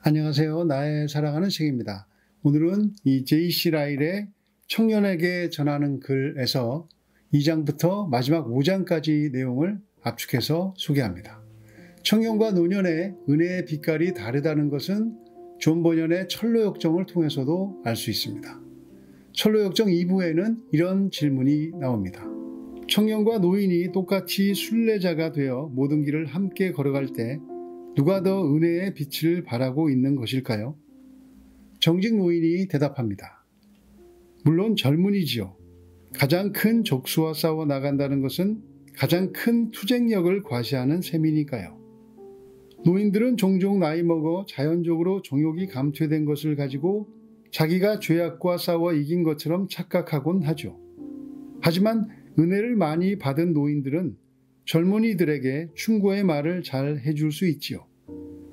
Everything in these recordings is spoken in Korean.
안녕하세요. 나의 사랑하는 책입니다. 오늘은 이 J.C. 라일의 청년에게 전하는 글에서 2장부터 마지막 5장까지 내용을 압축해서 소개합니다. 청년과 노년의 은혜의 빛깔이 다르다는 것은 존 버년의 철로역정을 통해서도 알 수 있습니다. 철로역정 2부에는 이런 질문이 나옵니다. 청년과 노인이 똑같이 순례자가 되어 모든 길을 함께 걸어갈 때 누가 더 은혜의 빛을 발하고 있는 것일까요? 정직 노인이 대답합니다. 물론 젊은이지요. 가장 큰 족수와 싸워 나간다는 것은 가장 큰 투쟁력을 과시하는 셈이니까요. 노인들은 종종 나이 먹어 자연적으로 정욕이 감퇴된 것을 가지고 자기가 죄악과 싸워 이긴 것처럼 착각하곤 하죠. 하지만 은혜를 많이 받은 노인들은 젊은이들에게 충고의 말을 잘 해줄 수 있지요.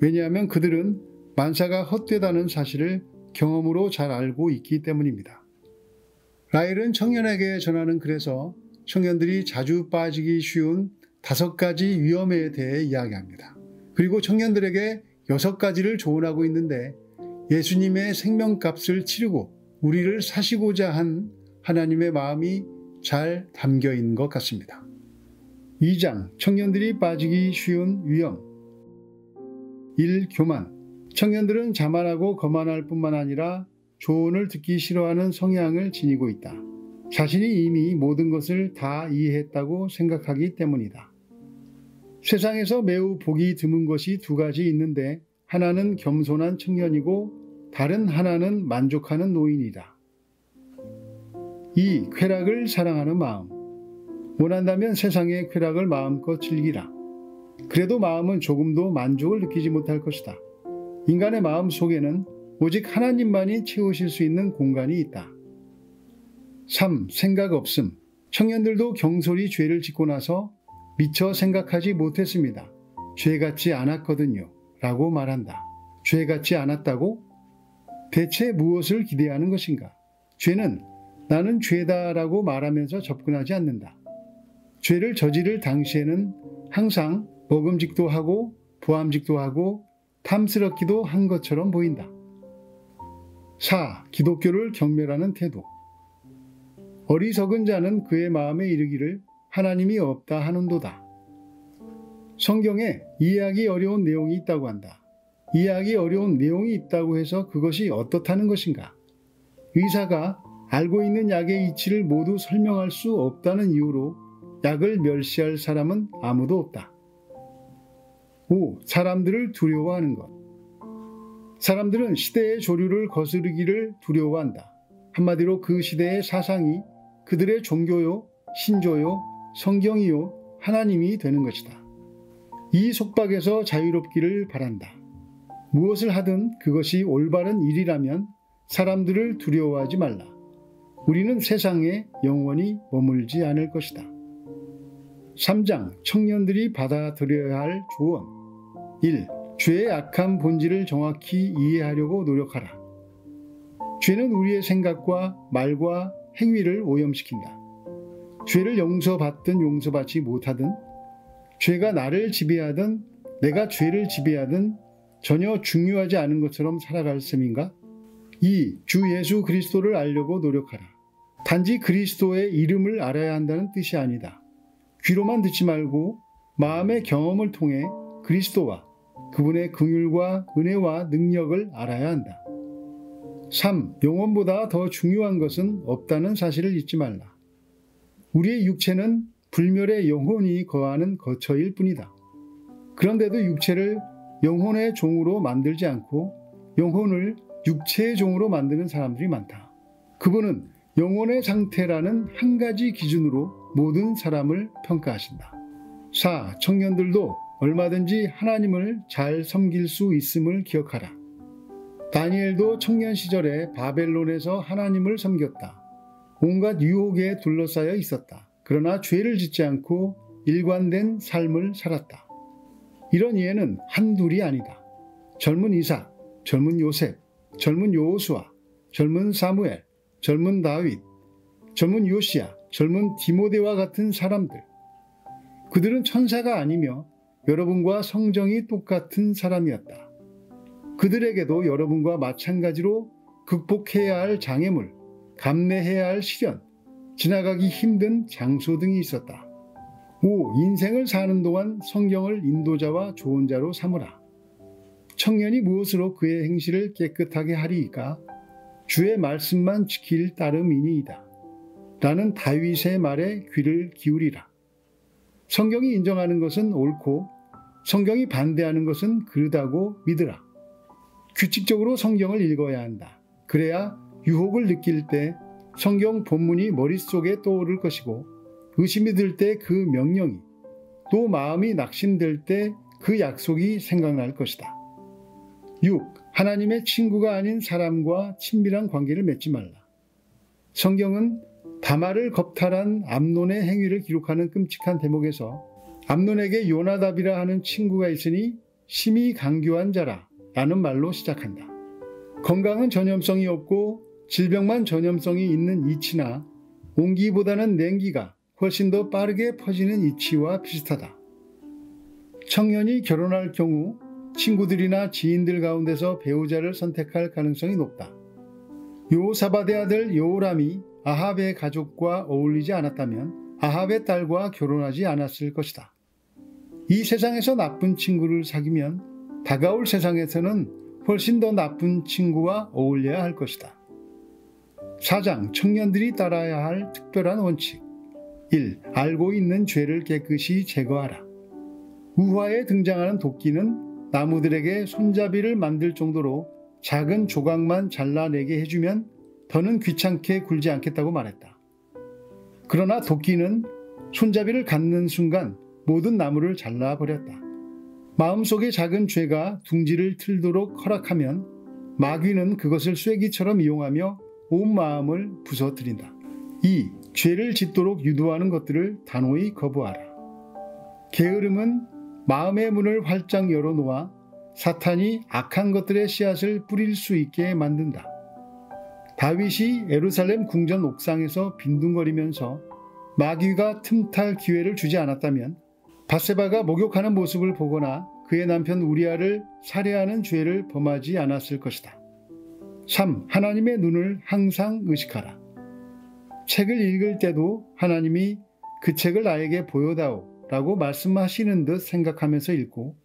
왜냐하면 그들은 만사가 헛되다는 사실을 경험으로 잘 알고 있기 때문입니다. 라일은 청년에게 전하는 글에서 청년들이 자주 빠지기 쉬운 5가지 위험에 대해 이야기합니다. 그리고 청년들에게 6가지를 조언하고 있는데 예수님의 생명값을 치르고 우리를 사시고자 한 하나님의 마음이 잘 담겨 있는 것 같습니다. 2장, 청년들이 빠지기 쉬운 위험. 1. 교만. 청년들은 자만하고 거만할 뿐만 아니라 조언을 듣기 싫어하는 성향을 지니고 있다. 자신이 이미 모든 것을 다 이해했다고 생각하기 때문이다. 세상에서 매우 보기 드문 것이 2가지 있는데 하나는 겸손한 청년이고 다른 하나는 만족하는 노인이다. 2. 쾌락을 사랑하는 마음. 원한다면 세상의 쾌락을 마음껏 즐기라. 그래도 마음은 조금도 만족을 느끼지 못할 것이다. 인간의 마음 속에는 오직 하나님만이 채우실 수 있는 공간이 있다. 3. 생각 없음. 청년들도 경솔히 죄를 짓고 나서 미처 생각하지 못했습니다. 죄 같지 않았거든요. 라고 말한다. 죄 같지 않았다고? 대체 무엇을 기대하는 것인가? 죄는 나는 죄다라고 말하면서 접근하지 않는다. 죄를 저지를 당시에는 항상 먹음직도 하고 부함직도 하고 탐스럽기도 한 것처럼 보인다. 4. 기독교를 경멸하는 태도. 어리석은 자는 그의 마음에 이르기를 하나님이 없다 하는도다. 성경에 이해하기 어려운 내용이 있다고 한다. 이해하기 어려운 내용이 있다고 해서 그것이 어떻다는 것인가? 의사가 알고 있는 약의 이치를 모두 설명할 수 없다는 이유로 약을 멸시할 사람은 아무도 없다. 5. 사람들을 두려워하는 것. 사람들은 시대의 조류를 거스르기를 두려워한다. 한마디로 그 시대의 사상이 그들의 종교요, 신조요, 성경이요, 하나님이 되는 것이다. 이 속박에서 자유롭기를 바란다. 무엇을 하든 그것이 올바른 일이라면 사람들을 두려워하지 말라. 우리는 세상에 영원히 머물지 않을 것이다. 3장, 청년들이 받아들여야 할 조언. 1. 죄의 악한 본질을 정확히 이해하려고 노력하라. 죄는 우리의 생각과 말과 행위를 오염시킨다. 죄를 용서받든 용서받지 못하든, 죄가 나를 지배하든 내가 죄를 지배하든 전혀 중요하지 않은 것처럼 살아갈 셈인가? 2. 주 예수 그리스도를 알려고 노력하라. 단지 그리스도의 이름을 알아야 한다는 뜻이 아니다. 귀로만 듣지 말고 마음의 경험을 통해 그리스도와 그분의 긍휼과 은혜와 능력을 알아야 한다. 3. 영혼보다 더 중요한 것은 없다는 사실을 잊지 말라. 우리의 육체는 불멸의 영혼이 거하는 거처일 뿐이다. 그런데도 육체를 영혼의 종으로 만들지 않고 영혼을 육체의 종으로 만드는 사람들이 많다. 그분은 영혼의 상태라는 한 가지 기준으로 모든 사람을 평가하신다. 4. 청년들도 얼마든지 하나님을 잘 섬길 수 있음을 기억하라. 다니엘도 청년 시절에 바벨론에서 하나님을 섬겼다. 온갖 유혹에 둘러싸여 있었다. 그러나 죄를 짓지 않고 일관된 삶을 살았다. 이런 예는 한둘이 아니다. 젊은 이삭, 젊은 요셉, 젊은 여호수아, 젊은 사무엘, 젊은 다윗, 젊은 요시야, 젊은 디모데와 같은 사람들. 그들은 천사가 아니며 여러분과 성정이 똑같은 사람이었다. 그들에게도 여러분과 마찬가지로 극복해야 할 장애물, 감내해야 할 시련, 지나가기 힘든 장소 등이 있었다. 5. 인생을 사는 동안 성경을 인도자와 조언자로 삼으라. 청년이 무엇으로 그의 행실을 깨끗하게 하리이까? 주의 말씀만 지킬 따름이니이다. 라는 다윗의 말에 귀를 기울이라. 성경이 인정하는 것은 옳고 성경이 반대하는 것은 그르다고 믿으라. 규칙적으로 성경을 읽어야 한다. 그래야 유혹을 느낄 때 성경 본문이 머릿속에 떠오를 것이고 의심이 들 때 그 명령이, 또 마음이 낙심될 때 그 약속이 생각날 것이다. 6. 하나님의 친구가 아닌 사람과 친밀한 관계를 맺지 말라. 성경은 다말을 겁탈한 암논의 행위를 기록하는 끔찍한 대목에서 암논에게 요나답이라 하는 친구가 있으니 심히 강교한 자라 라는 말로 시작한다. 건강은 전염성이 없고 질병만 전염성이 있는 이치나 온기보다는 냉기가 훨씬 더 빠르게 퍼지는 이치와 비슷하다. 청년이 결혼할 경우 친구들이나 지인들 가운데서 배우자를 선택할 가능성이 높다. 요사밧의 아들 여호람이 아합의 가족과 어울리지 않았다면 아합의 딸과 결혼하지 않았을 것이다. 이 세상에서 나쁜 친구를 사귀면 다가올 세상에서는 훨씬 더 나쁜 친구와 어울려야 할 것이다. 4장 청년들이 따라야 할 특별한 원칙. 1. 알고 있는 죄를 깨끗이 제거하라. 우화에 등장하는 도끼는 나무들에게 손잡이를 만들 정도로 작은 조각만 잘라내게 해주면 더는 귀찮게 굴지 않겠다고 말했다. 그러나 도끼는 손잡이를 갖는 순간 모든 나무를 잘라버렸다. 마음속에 작은 죄가 둥지를 틀도록 허락하면 마귀는 그것을 쐐기처럼 이용하며 온 마음을 부서뜨린다. 2. 죄를 짓도록 유도하는 것들을 단호히 거부하라. 게으름은 마음의 문을 활짝 열어놓아 사탄이 악한 것들의 씨앗을 뿌릴 수 있게 만든다. 다윗이 예루살렘 궁전 옥상에서 빈둥거리면서 마귀가 틈탈 기회를 주지 않았다면 밧세바가 목욕하는 모습을 보거나 그의 남편 우리아를 살해하는 죄를 범하지 않았을 것이다. 3. 하나님의 눈을 항상 의식하라. 책을 읽을 때도 하나님이 그 책을 나에게 보여다오 라고 말씀하시는 듯 생각하면서 읽고,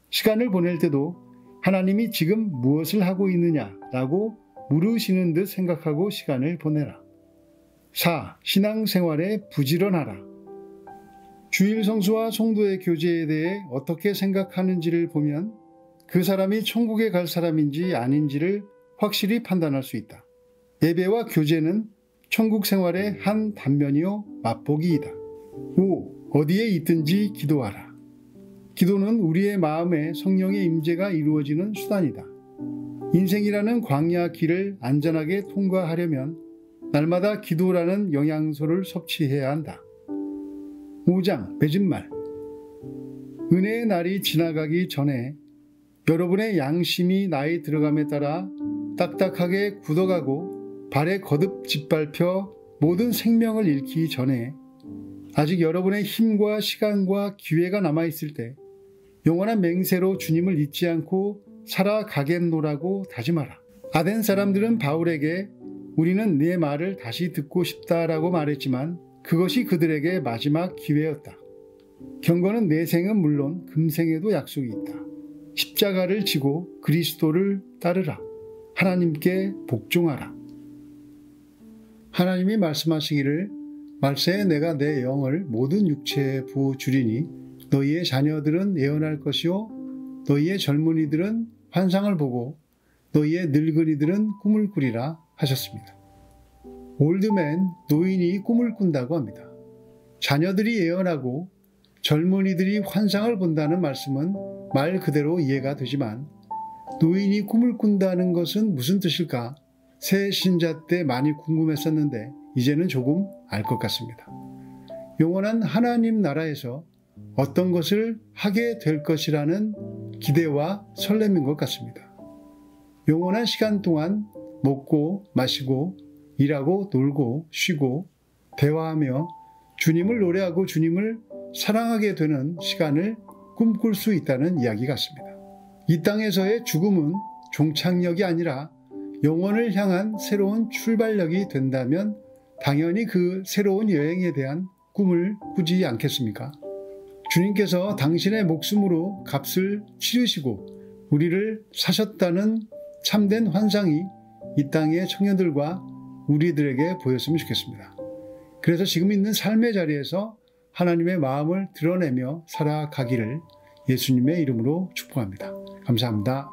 시간을 보낼 때도 하나님이 지금 무엇을 하고 있느냐 라고 물으시는 듯 생각하고 시간을 보내라. 4. 신앙생활에 부지런하라. 주일 성수와 성도의 교제에 대해 어떻게 생각하는지를 보면 그 사람이 천국에 갈 사람인지 아닌지를 확실히 판단할 수 있다. 예배와 교제는 천국 생활의 한 단면이요 맛보기이다. 5. 어디에 있든지 기도하라. 기도는 우리의 마음에 성령의 임재가 이루어지는 수단이다. 인생이라는 광야 길을 안전하게 통과하려면 날마다 기도라는 영양소를 섭취해야 한다. 5장 맺은말. 은혜의 날이 지나가기 전에 여러분의 양심이 나이 들어감에 따라 딱딱하게 굳어가고 발에 거듭 짓밟혀 모든 생명을 잃기 전에 아직 여러분의 힘과 시간과 기회가 남아있을 때 영원한 맹세로 주님을 잊지 않고 살아가겠노라고 다짐하라. 아덴 사람들은 바울에게 우리는 네 말을 다시 듣고 싶다라고 말했지만 그것이 그들에게 마지막 기회였다. 경건은 내생은 물론 금생에도 약속이 있다. 십자가를 지고 그리스도를 따르라. 하나님께 복종하라. 하나님이 말씀하시기를 말세에 내가 내 영을 모든 육체에 부어주리니 너희의 자녀들은 예언할 것이요 너희의 젊은이들은 환상을 보고 너희의 늙은이들은 꿈을 꾸리라 하셨습니다. 올드맨, 노인이 꿈을 꾼다고 합니다. 자녀들이 예언하고 젊은이들이 환상을 본다는 말씀은 말 그대로 이해가 되지만 노인이 꿈을 꾼다는 것은 무슨 뜻일까? 새 신자 때 많이 궁금했었는데 이제는 조금 알 것 같습니다. 영원한 하나님 나라에서 어떤 것을 하게 될 것이라는 기대와 설렘인 것 같습니다. 영원한 시간 동안 먹고 마시고 일하고 놀고 쉬고 대화하며 주님을 노래하고 주님을 사랑하게 되는 시간을 꿈꿀 수 있다는 이야기 같습니다. 이 땅에서의 죽음은 종착역이 아니라 영원을 향한 새로운 출발역이 된다면 당연히 그 새로운 여행에 대한 꿈을 꾸지 않겠습니까? 주님께서 당신의 목숨으로 값을 치르시고 우리를 사셨다는 참된 환상이 이 땅의 청년들과 우리들에게 보였으면 좋겠습니다. 그래서 지금 있는 삶의 자리에서 하나님의 마음을 드러내며 살아가기를 예수님의 이름으로 축복합니다. 감사합니다.